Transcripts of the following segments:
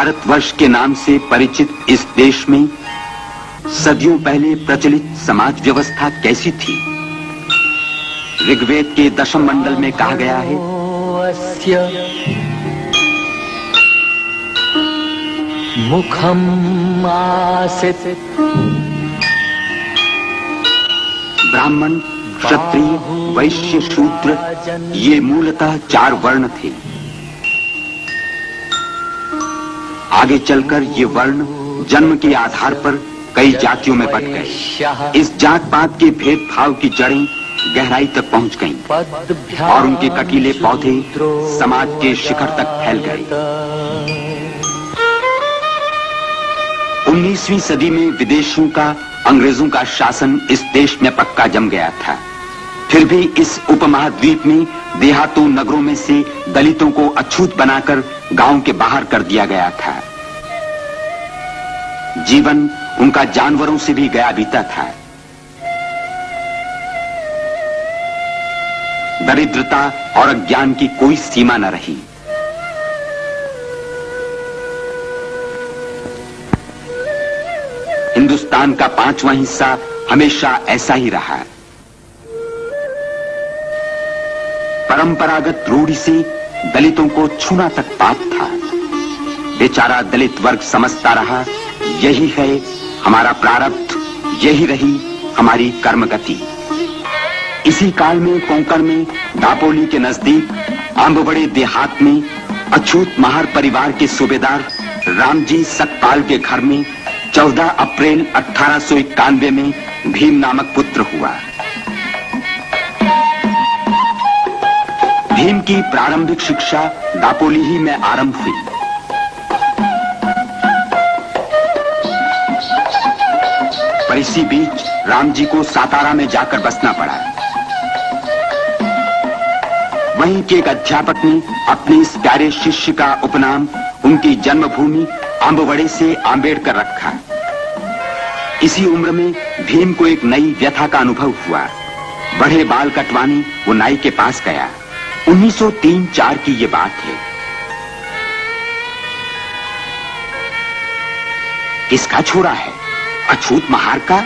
भारतवर्ष के नाम से परिचित इस देश में सदियों पहले प्रचलित समाज व्यवस्था कैसी थी? ऋग्वेद के दशम मंडल में कहा गया है, मुखम आसित ब्राह्मण, क्षत्रिय, वैश्य, शूद्र ये मूलतः 4 वर्ण थे। आगे चलकर ये वर्ण जन्म के आधार पर कई जातियों में बंट गए। इस जात पात के भेदभाव की जड़ें गहराई तक पहुंच गईं और उनके कटीले पौधे समाज के शिखर तक फैल गए। 19वीं सदी में विदेशियों का, अंग्रेजों का शासन इस देश में पक्का जम गया था। फिर भी इस उपमहाद्वीप में देहातों, नगरों में से दलितों को अछूत बनाकर गांव के बाहर कर दिया गया था। जीवन उनका जानवरों से भी गया बीता था। दरिद्रता और अज्ञान की कोई सीमा न रही। हिंदुस्तान का 5वां हिस्सा हमेशा ऐसा ही रहा। परंपरागत रूढ़ी से दलितों को छूना तक पाप था। बेचारा दलित वर्ग समझता रहा, यही है हमारा प्रारब्ध, यही रही हमारी कर्मगति। इसी काल में कोंकण में दापोली के नजदीक आंबवड़े देहात में अछूत महार परिवार के सूबेदार रामजी सकपाल के घर में 14 अप्रैल 1891 में भीम नामक पुत्र हुआ। भीम की प्रारंभिक शिक्षा दापोली ही में आरंभ हुई। पर इसी बीच रामजी को सातारा में जाकर बसना पड़ा। वहीं के एक अध्यापक ने अपने इस प्यारे शिष्य का उपनाम उनकी जन्मभूमि आंबवड़े से आंबेडकर रखा। इसी उम्र में भीम को एक नई व्यथा का अनुभव हुआ। बड़े बाल कटवाने वो नाई के पास गया। 1903-4 की ये बात है। किसका छोरा है? अछूत महार का?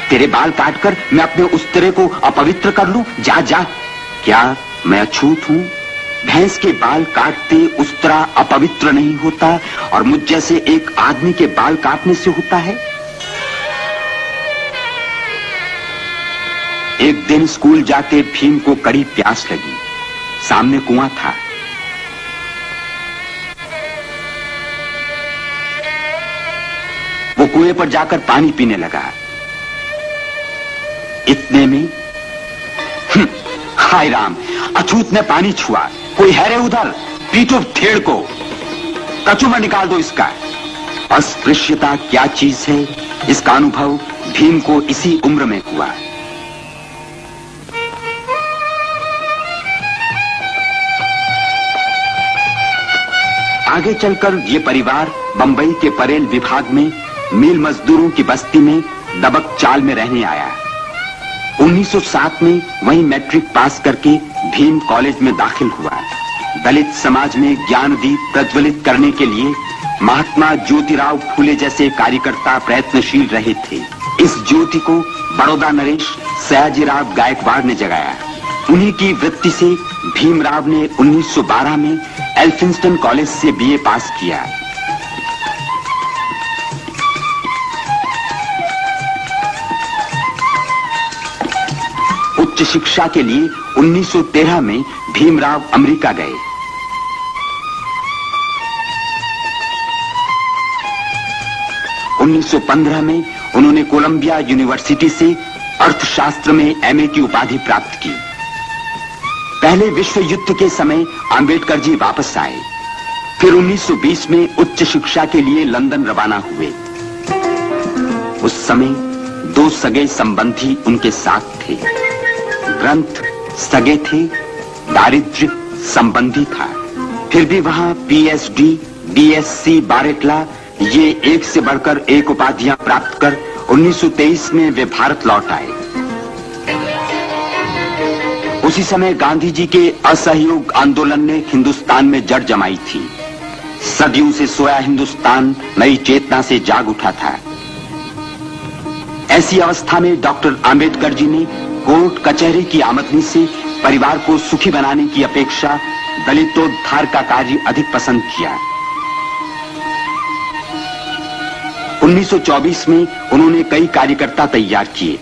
तेरे बाल काटकर मैं अपने उस्तरे को अपवित्र कर लूं? जा जा। क्या मैं अछूत हूं? भैंस के बाल काटते उस्तरा अपवित्र नहीं होता और मुझ जैसे एक आदमी के बाल काटने से होता है? एक दिन स्कूल जाते भीम को कड़ी प्यास लगी। सामने कुआं था। वो कुएं पर जाकर पानी पीने लगा। इतने में हाय राम, अछूत ने पानी छुआ। कोई है रे उधर? पीटो थेड़ को, कचू में निकाल दो इसका। अस्पृश्यता क्या चीज है, इसका अनुभव भीम को इसी उम्र में हुआ। आगे चलकर ये परिवार बंबई के परेल विभाग में मिल मजदूरों की बस्ती में दबक चाल में रहने आया। 1907 में वहीं मैट्रिक पास करके भीम कॉलेज में दाखिल हुआ। दलित समाज में ज्ञान दीप प्रज्वलित करने के लिए महात्मा ज्योतिराव फूले जैसे कार्यकर्ता प्रयत्नशील रहे थे। इस ज्योति को बड़ौदा नरेश सयाजीराव गायकवाड़ ने जगाया। उन्हीं की वृत्ति से भीमराव ने 1912 में एल्फिंस्टन कॉलेज से बीए पास किया। उच्च शिक्षा के लिए 1913 में भीमराव अमेरिका गए। उन्नीस 1915 में उन्होंने कोलंबिया यूनिवर्सिटी से अर्थशास्त्र में एमए की उपाधि प्राप्त की। पहले विश्व युद्ध के समय अंबेडकर जी वापस आए। फिर 1920 में उच्च शिक्षा के लिए लंदन रवाना हुए। उस समय 2 सगे संबंधी उनके साथ थे। ग्रंथ सगे थे, दारिद्र्य संबंधी था। फिर भी वहां पीएचडी, बीएससी, बारेटला ये एक से बढ़कर एक उपाधियां प्राप्त कर 1923 में वे भारत लौट आए। उसी समय गांधी जी के असहयोग आंदोलन ने हिंदुस्तान में जड़ जमाई थी। सदियों से सोया हिंदुस्तान नई चेतना से जाग उठा था। ऐसी अवस्था में डॉक्टर आंबेडकर जी ने कोर्ट कचहरी की आमदनी से परिवार को सुखी बनाने की अपेक्षा दलितोद्धार का कार्य अधिक पसंद किया। 1924 में उन्होंने कई कार्यकर्ता तैयार किए।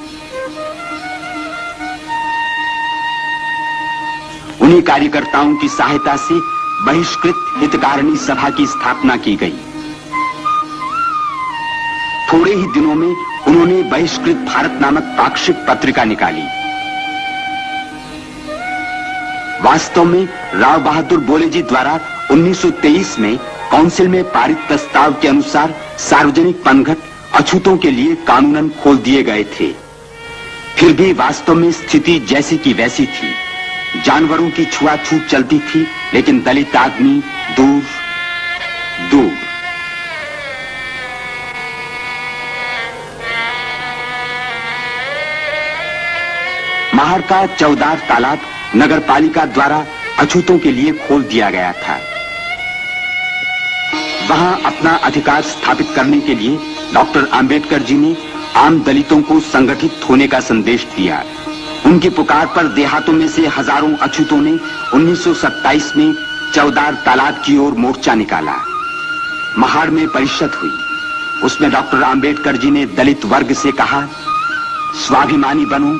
उन्हीं कार्यकर्ताओं की सहायता से बहिष्कृत हितकारिणी सभा की स्थापना की गई। थोड़े ही दिनों में उन्होंने बहिष्कृत भारत नामक पाक्षिक पत्रिका निकाली। वास्तव में राव बहादुर बोले जी द्वारा 1923 में काउंसिल में पारित प्रस्ताव के अनुसार सार्वजनिक पनघट अछूतों के लिए कानूनन खोल दिए गए थे। फिर भी वास्तव में स्थिति जैसी की वैसी थी। जानवरों की छुआछूत चलती थी, लेकिन दलित आदमी दूर दूर। महार का चौदार तालाब नगर पालिका द्वारा अछूतों के लिए खोल दिया गया था। वहां अपना अधिकार स्थापित करने के लिए डॉक्टर आंबेडकर जी ने आम दलितों को संगठित होने का संदेश दिया। उनकी पुकार पर देहातों में से हजारों अछूतों ने 1927 में चौदार तालाब की ओर मोर्चा निकाला। महाड़ में परिषद हुई। उसमें डॉक्टर आंबेडकर जी ने दलित वर्ग से कहा, स्वाभिमानी बनो,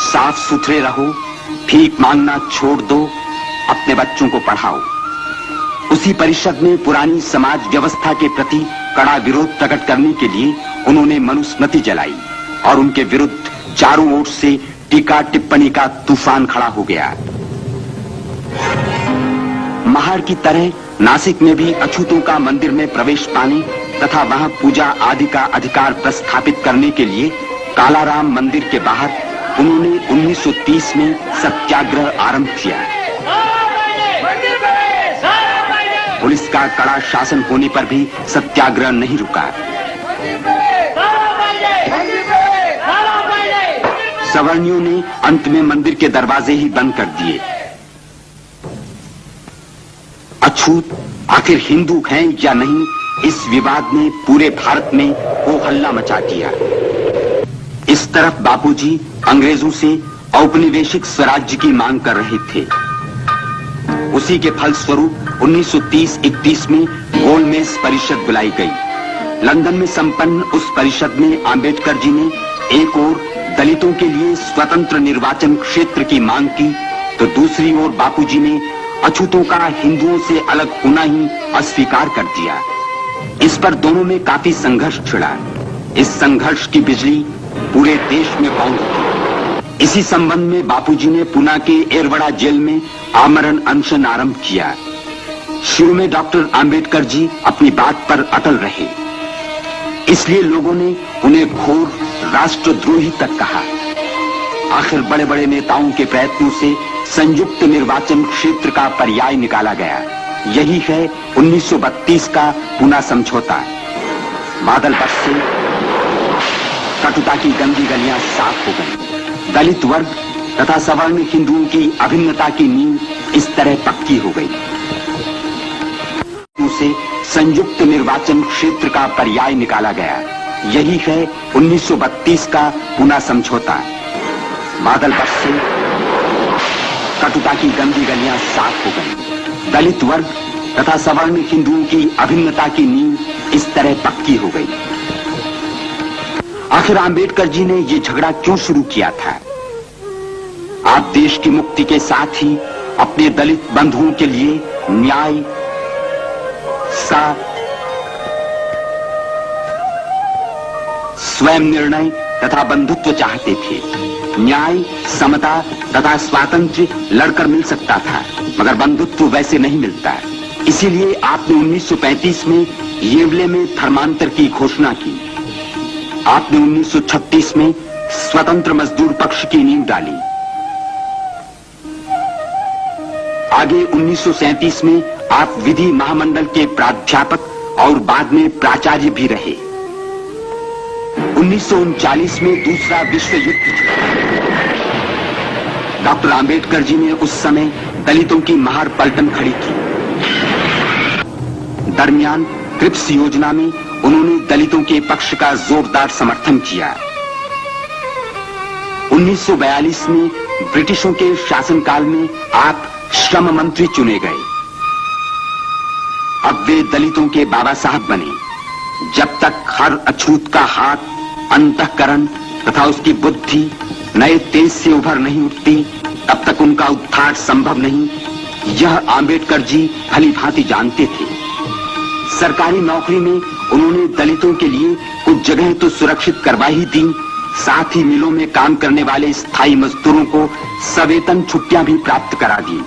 साफ सुथरे रहो, भीख मांगना छोड़ दो, अपने बच्चों को पढ़ाओ। उसी परिषद में पुरानी समाज व्यवस्था के प्रति कड़ा विरोध प्रकट करने के लिए उन्होंने मनुस्मृति जलाई और उनके विरुद्ध चारों ओर से टीका टिप्पणी का तूफान खड़ा हो गया। महाड़ की तरह नासिक में भी अछूतों का मंदिर में प्रवेश पाने तथा वहां पूजा आदि का अधिकार प्रस्थापित करने के लिए कालाराम मंदिर के बाहर उन्होंने 1930 में सत्याग्रह आरंभ किया। पुलिस का कड़ा शासन होने पर भी सत्याग्रह नहीं रुका। सवर्णियों ने अंत में मंदिर के दरवाजे ही बंद कर दिए। अछूत आखिर हिंदू हैं या नहीं, इस विवाद ने पूरे भारत में हो हल्ला मचा दिया। इस तरफ बापूजी अंग्रेजों से औपनिवेशिक स्वराज्य की मांग कर रहे थे। उसी के फलस्वरूप 1930-31 में गोलमेज परिषद बुलाई गई। लंदन में संपन्न उस परिषद में आंबेडकर जी ने एक ओर दलितों के लिए स्वतंत्र निर्वाचन क्षेत्र की मांग की, तो दूसरी ओर बापूजी ने अछूतों का हिंदुओं से अलग होना ही अस्वीकार कर दिया। इस पर दोनों में काफी संघर्ष छिड़ा। इस संघर्ष की बिजली पूरे देश में कौंध थी। इसी संबंध में बापूजी ने पुणे के एरवड़ा जेल में आमरण अनशन आरंभ किया। शुरू में डॉक्टर आंबेडकर जी अपनी बात पर अटल रहे, इसलिए लोगों ने उन्हें घोर राष्ट्रद्रोही तक कहा। आखिर बड़े बड़े नेताओं के प्रयत्नों से संयुक्त निर्वाचन क्षेत्र का पर्याय निकाला गया। यही है 1932 का पुणे समझौता। बादल बरसे, कटुता की गंदी गलियां साफ हो गई। दलित वर्ग तथा सवर्ण हिंदुओं की अभिन्नता की नींव इस तरह पक्की हो गई। उसे संयुक्त निर्वाचन क्षेत्र का पर्याय निकाला गया। यही है 1932 का पुणे समझौता। बादल बरसे, कटुता की गंदी गलियां साफ हो गई। दलित वर्ग तथा सवर्ण हिंदुओं की अभिन्नता की नींव इस तरह पक्की हो गई। आखिर आंबेडकर जी ने ये झगड़ा क्यों शुरू किया था? आप देश की मुक्ति के साथ ही अपने दलित बंधुओं के लिए न्याय, स्वयं निर्णय तथा बंधुत्व चाहते थे। न्याय, समता तथा स्वातंत्र्य लड़कर मिल सकता था, मगर बंधुत्व वैसे नहीं मिलता। इसीलिए आपने 1935 में येवले में धर्मांतर की घोषणा की। आपने 1936 में स्वतंत्र मजदूर पक्ष की नींव डाली। आगे 1937 में आप विधि महामंडल के प्राध्यापक और बाद में प्राचार्य भी रहे। 1939 में दूसरा विश्व युद्ध छिड़ा। डॉक्टर आंबेडकर जी ने उस समय दलितों की महार पलटन खड़ी की। दरमियान क्रिप्स योजना में उन्होंने दलितों के पक्ष का जोरदार समर्थन किया। 1942 में ब्रिटिशों के शासनकाल में आप श्रम मंत्री चुने गए। अब वे दलितों के बाबा साहब बने। जब तक हर अछूत का हाथ, अंतःकरण तथा उसकी बुद्धि नए तेज से उभर नहीं उठती, तब तक उनका उद्धार संभव नहीं, यह आंबेडकर जी भली भांति जानते थे। सरकारी नौकरी में उन्होंने दलितों के लिए कुछ जगह तो सुरक्षित करवा ही दी, साथ ही मिलों में काम करने वाले स्थायी मजदूरों को सवेतन छुट्टियां भी प्राप्त करा दी।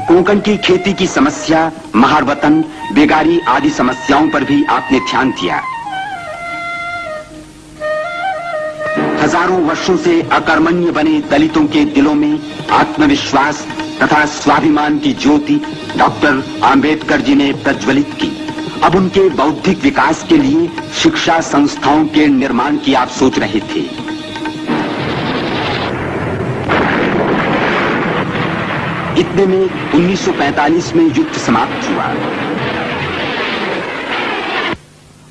कोंकण की खेती की समस्या, महारवतन, बेगारी आदि समस्याओं पर भी आपने ध्यान दिया। हजारों वर्षों से अकर्मण्य बने दलितों के दिलों में आत्मविश्वास तथा स्वाभिमान की ज्योति डॉक्टर आंबेडकर जी ने प्रज्वलित की। अब उनके बौद्धिक विकास के लिए शिक्षा संस्थाओं के निर्माण की आप सोच रहे थे। इतने में 1945 में युद्ध समाप्त हुआ।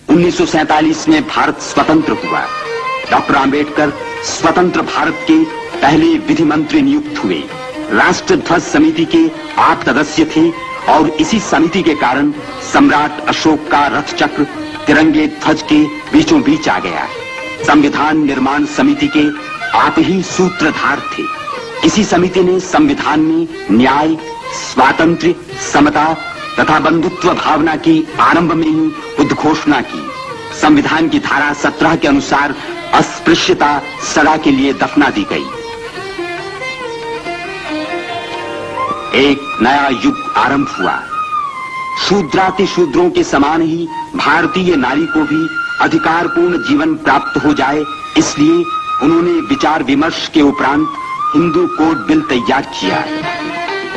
1947 में भारत स्वतंत्र हुआ। डॉक्टर आंबेडकर स्वतंत्र भारत के पहले विधि मंत्री नियुक्त हुए। राष्ट्र ध्वज समिति के आप सदस्य थे और इसी समिति के कारण सम्राट अशोक का रथ चक्र तिरंगे ध्वज के बीचों बीच आ गया। संविधान निर्माण समिति के आप ही सूत्रधार थे। इसी समिति ने संविधान में न्याय, स्वातंत्र्य, समता तथा बंधुत्व भावना की आरंभ में ही उद्घोषणा की। संविधान की धारा 17 के अनुसार अस्पृश्यता सदा के लिए दफना दी गई। एक नया युग आरंभ हुआ। शूद्राति शूद्रों के समान ही भारतीय नारी को भी अधिकारपूर्ण जीवन प्राप्त हो जाए, इसलिए उन्होंने विचार विमर्श के उपरांत हिंदू कोड बिल तैयार किया।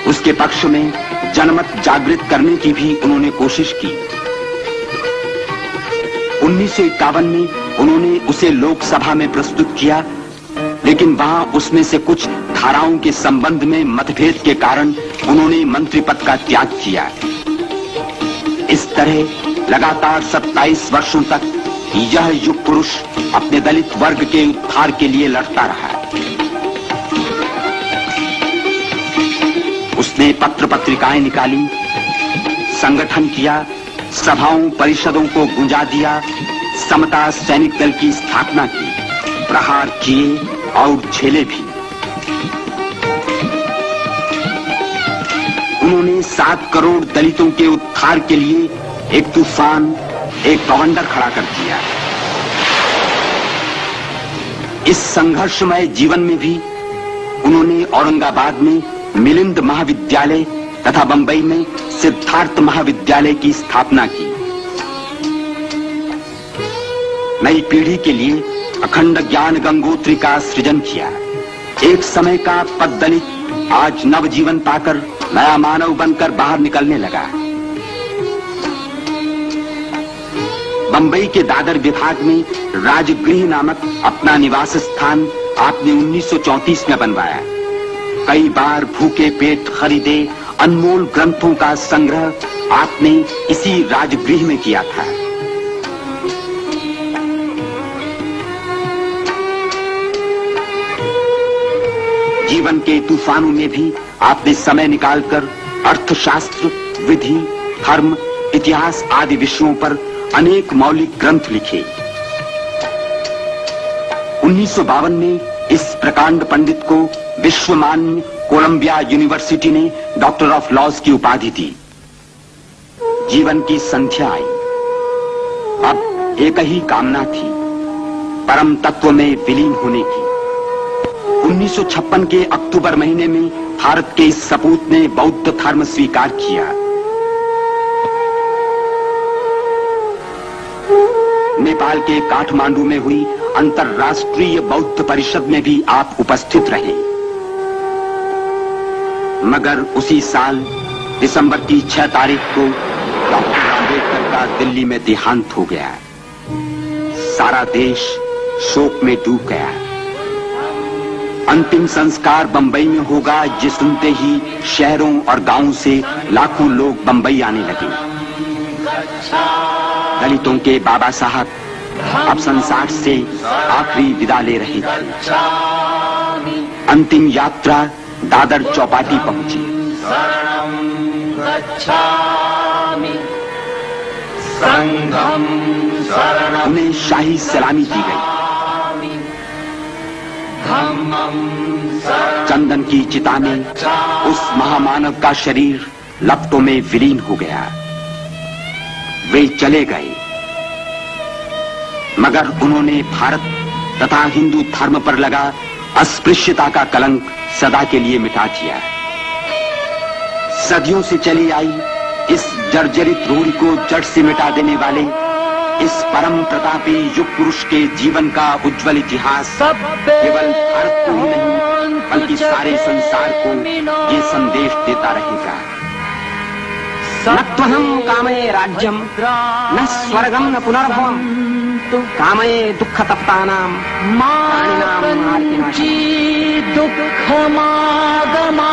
उसके पक्ष में जनमत जागृत करने की भी उन्होंने कोशिश की। 1951 में उन्होंने उसे लोकसभा में प्रस्तुत किया, लेकिन वहां उसमें से कुछ धाराओं के संबंध में मतभेद के कारण उन्होंने मंत्री पद का त्याग किया। इस तरह लगातार 27 वर्षों तक यह युग पुरुष अपने दलित वर्ग के उद्धार के लिए लड़ता रहा। उसने पत्र पत्रिकाएं निकाली, संगठन किया, सभाओं परिषदों को गुंजा दिया, समता सैनिक दल की स्थापना की, प्रहार किए और झेले भी। उन्होंने 7 करोड़ दलितों के उद्धार के लिए एक तूफान, एक बवंडर खड़ा कर दिया। इस संघर्षमय जीवन में भी उन्होंने औरंगाबाद में मिलिंद महाविद्यालय तथा बंबई में सिद्धार्थ महाविद्यालय की स्थापना की। नई पीढ़ी के लिए अखंड ज्ञान गंगोत्री का सृजन किया। एक समय का पद दलित आज नवजीवन पाकर नया मानव बनकर बाहर निकलने लगा। बंबई के दादर विभाग में राजगृह नामक अपना निवास स्थान आपने 1934 में बनवाया। कई बार भूखे पेट खरीदे अनमोल ग्रंथों का संग्रह आपने इसी राजगृह में किया था। जीवन के तूफानों में भी आपने समय निकालकर अर्थशास्त्र, विधि, धर्म, इतिहास आदि विषयों पर अनेक मौलिक ग्रंथ लिखे। 1952 में इस प्रकांड पंडित को विश्वमान्य कोलंबिया यूनिवर्सिटी ने डॉक्टर ऑफ लॉज की उपाधि दी। जीवन की संध्या आई। अब एक ही कामना थी, परम तत्व में विलीन होने की। 1956 के अक्टूबर महीने में भारत के इस सपूत ने बौद्ध धर्म स्वीकार किया। नेपाल के काठमांडू में हुई अंतर्राष्ट्रीय बौद्ध परिषद में भी आप उपस्थित रहे। मगर उसी साल दिसंबर की 6 तारीख को डॉक्टर आंबेडकर का दिल्ली में देहांत हो गया। सारा देश शोक में डूब गया। अंतिम संस्कार बंबई में होगा, ये सुनते ही शहरों और गांवों से लाखों लोग बंबई आने लगे। दलितों के बाबा साहब अब संसार से आखिरी विदा ले रहे थे। अंतिम यात्रा दादर चौपाटी पहुंची। उन्हें शाही सलामी दी गई। चंदन की चिता में उस महामानव का शरीर लपटों में विलीन हो गया। वे चले गए, मगर उन्होंने भारत तथा हिंदू धर्म पर लगा अस्पृश्यता का कलंक सदा के लिए मिटा दिया। सदियों से चली आई इस जर्जरित रूढ़ि को जड़ से मिटा देने वाले इस परम प्रतापी युग पुरुष के जीवन का उज्जवल इतिहास केवल भारत को ही नहीं बल्कि सारे संसार को ये संदेश देता रहेगा। न त्वहं कामये राज्यम न स्वर्गम न पुनर्भवम कामये दुःख तप्तानां प्राणिनां दुःखमागमा